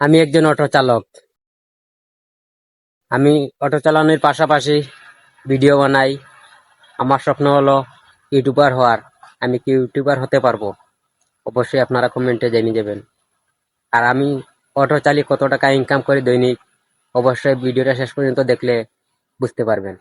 আমি একজন অটো চালক। আমি অটো চালানোর পাশাপাশি ভিডিও বানাই। আমার স্বপ্ন হলো ইউটিউবার হওয়ার। আমি কি ইউটিউবার হতে পারবো? অবশ্যই আপনারা কমেন্টে জানিয়ে দেবেন। আর আমি অটো চালিয়ে কত টাকা ইনকাম করি দৈনিক, অবশ্যই ভিডিওটা শেষ পর্যন্ত দেখলে বুঝতে পারবেন।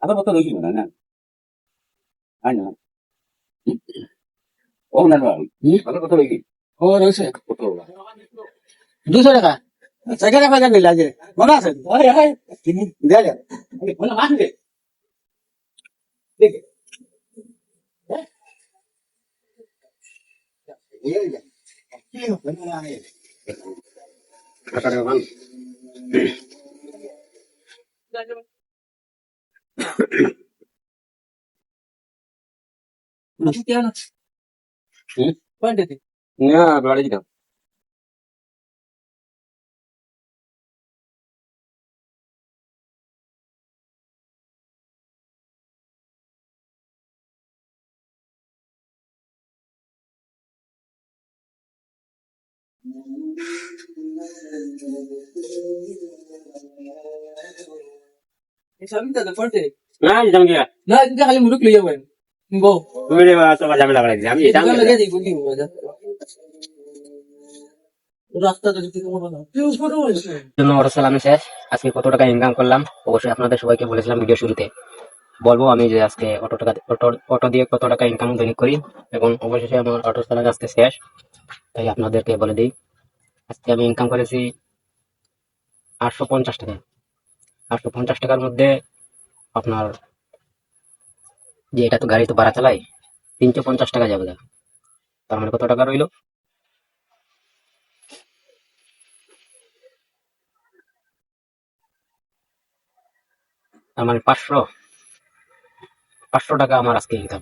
apa betul lagi mana? Anya, oh nana, apa betul lagi? Oh rasa betul lah. 200 টাকা সেখানে কয়টা নিলে আজকে মনে আছে ওই ওই দেয়া যায় বলে মাছ দে দেখে এই যে কি হবে না আমি টাকা ভালো মাছ কেন আছে পয়েন্ট দে না বাড়ি দিলাম এই সবই তো পয়েন্ট না জান গিয়া না এটা খালি মুরুক লইয়া বলেন গো তুমি রে তো ঝামেলা বাড়াই আমি এটা লাগে দি বলি রাস্তা তো দিতে মনে না তুই উপরে বলছিস জন্য অটো চালানো শেষ। আজকে কত টাকা ইনকাম করলাম অবশ্যই আপনাদের সবাইকে বলেছিলাম ভিডিও শুরুতে। বলবো আমি যে আজকে অটো দিয়ে কত টাকা ইনকাম দৈনিক করি, এবং অবশেষে আমার অটো চালানো আজকে শেষ। তাই আপনাদেরকে বলে দিই, আজকে আমি ইনকাম করেছি 850 টাকা। 850 টাকার মধ্যে আপনার যে এটা তো গাড়ি তো ভাড়া চালাই, 350 টাকা যাবে। তার মানে কত টাকা রইলো? তার মানে 500 টাকা আমার আজকে ইনকাম।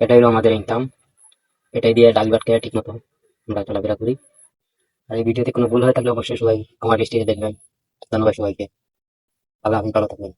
এটাই হলো আমাদের ইনকাম। এটাই দিয়ে ডাল ভাত খেয়ে ঠিক মতো আমরা চলাফেরা করি। আর এই ভিডিওতে কোনো ভুল হয়ে থাকলে অবশ্যই সবাই আমার দৃষ্টিতে দেখবেন। ধন্যবাদ সবাইকে। আল্লাহ হাফেজ, ভালো থাকবেন।